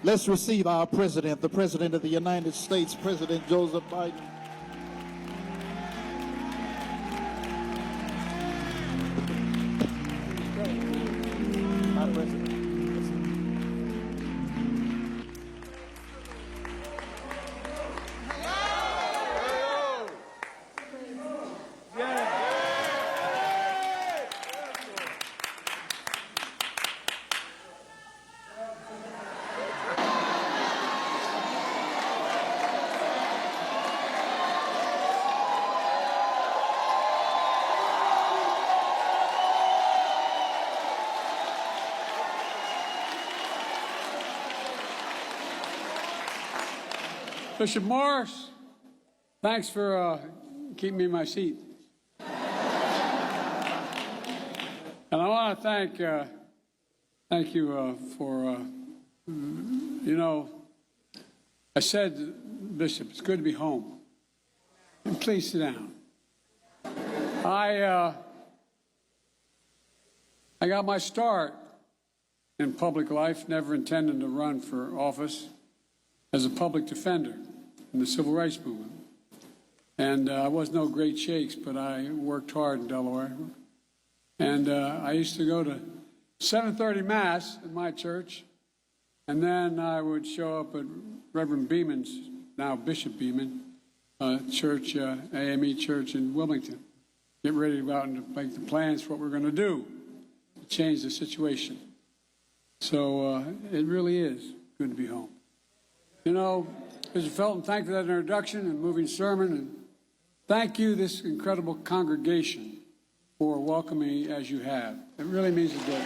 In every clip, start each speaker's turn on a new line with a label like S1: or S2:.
S1: Let's receive our president, the President of the United States, President Joseph Biden. My president.
S2: Bishop Morris, thanks for keeping me in my seat. And I want to thank you for, I said, Bishop, it's good to be home. And please sit down. I got my start in public life, never intending to run for office, as a public defender in the civil rights movement. And I was no great shakes, but I worked hard in Delaware. And I used to go to 7:30 Mass in my church, and then I would show up at Reverend Beeman's, now Bishop Beeman, church, AME Church in Wilmington, get ready to go out and make the plans for what we're going to do to change the situation. So it really is good to be home. You know, Mr. Felton, thank you for that introduction and moving sermon, and thank you, this incredible congregation, for welcoming me as you have. It really means a great deal.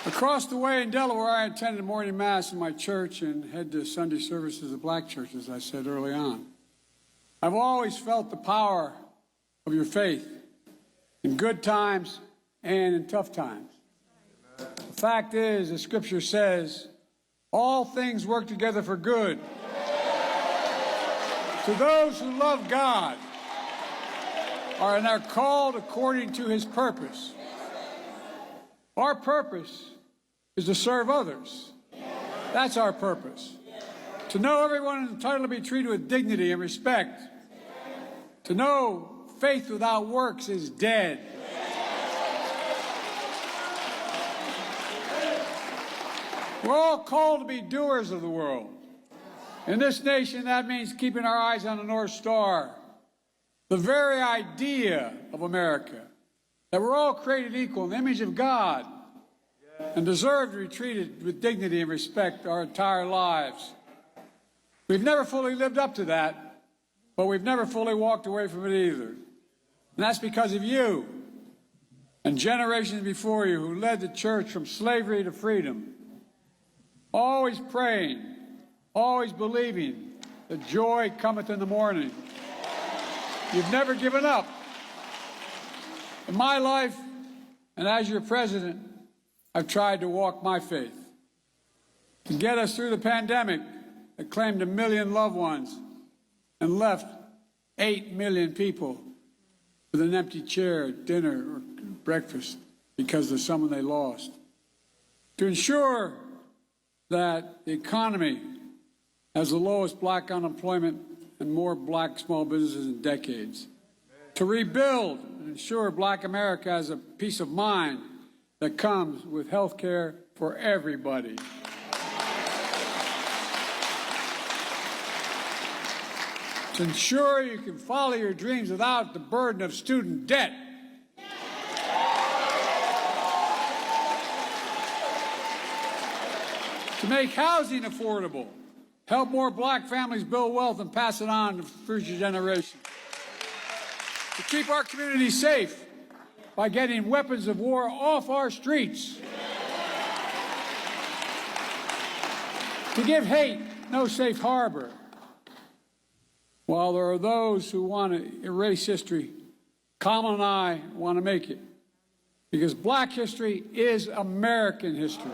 S2: Across the way in Delaware, I attended morning mass in my church and head to Sunday services at black churches, as I said early on. I've always felt the power of your faith in good times and in tough times. The fact is, the Scripture says, all things work together for good to those who love God and are called according to His purpose. Our purpose is to serve others. That's our purpose. To know everyone is entitled to be treated with dignity and respect. To know faith without works is dead. We're all called to be doers of the world. In this nation, that means keeping our eyes on the North Star, the very idea of America, that we're all created equal in the image of God and deserve to be treated with dignity and respect our entire lives. We've never fully lived up to that, but we've never fully walked away from it either. And that's because of you and generations before you who led the church from slavery to freedom. Always praying, always believing that joy cometh in the morning. You've never given up. In my life, and as your president, I've tried to walk my faith. To get us through the pandemic that claimed 1 million loved ones and left 8 million people with an empty chair at dinner or breakfast because of someone they lost. To ensure that the economy has the lowest black unemployment and more black small businesses in decades. To rebuild and ensure black America has a peace of mind that comes with health care for everybody. To ensure you can follow your dreams without the burden of student debt. To make housing affordable, help more black families build wealth and pass it on to future generations. To keep our communities safe by getting weapons of war off our streets. To give hate no safe harbor. While there are those who want to erase history, Kamala and I want to make it. Because black history is American history.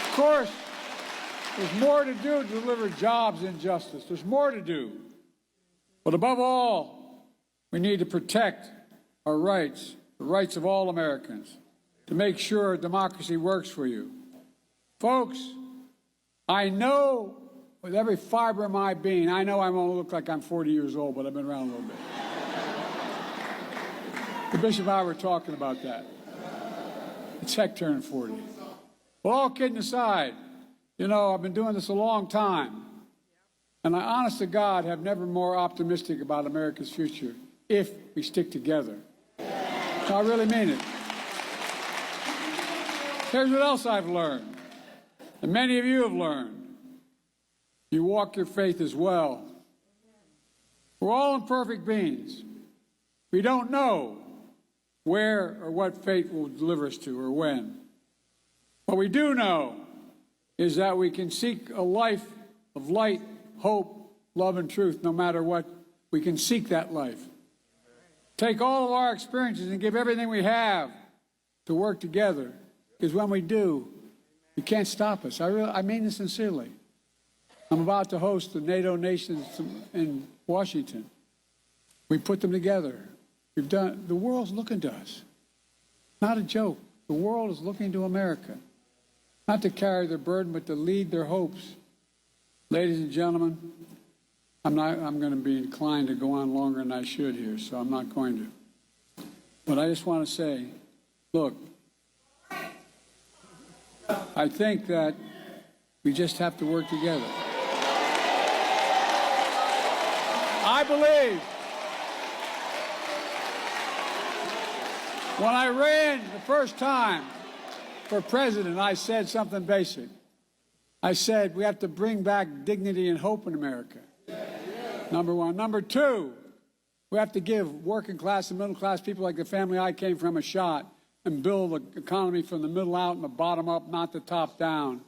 S2: Of course, there's more to do to deliver jobs and justice. There's more to do. But above all, We need to protect our rights, the rights of all Americans, to make sure democracy works for you. Folks, I know with every fiber of my being, I know I won't look like I'm 40 years old, but I've been around a little bit. The Bishop and I were talking about that. It's Heck turning 40. Well, all kidding aside, you know, I've been doing this a long time, and I, honest to God, have never been more optimistic about America's future if we stick together. I really mean it. Here's what else I've learned, and many of you have learned. You walk your faith as well. We're all imperfect beings. We don't know where or what fate will deliver us to or when. What we do know is that we can seek a life of light, hope, love, and truth no matter what. We can seek that life. Take all of our experiences and give everything we have to work together. Because when we do, you can't stop us. I mean this sincerely. I'm about to host the NATO nations in Washington. We put them together. The world's looking to us. Not a joke. The world is looking to America. Not to carry their burden, but to lead their hopes. Ladies and gentlemen, I'm going to be inclined to go on longer than I should here, so I'm not going to. But I just want to say, look, I think that we just have to work together. I believe when I ran the first time for president, I said something basic. I said we have to bring back dignity and hope in America. Number one. Number two, we have to give working class and middle class people like the family I came from a shot and build the economy from the middle out and the bottom up, not the top down.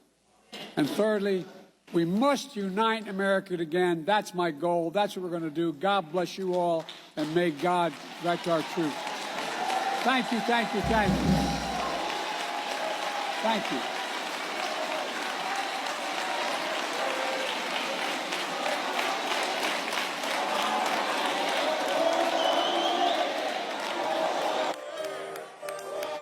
S2: And thirdly, we must unite America again. That's my goal. That's what we're going to do. God bless you all, and may God direct our troops. Thank you, thank you, thank you. Thank you.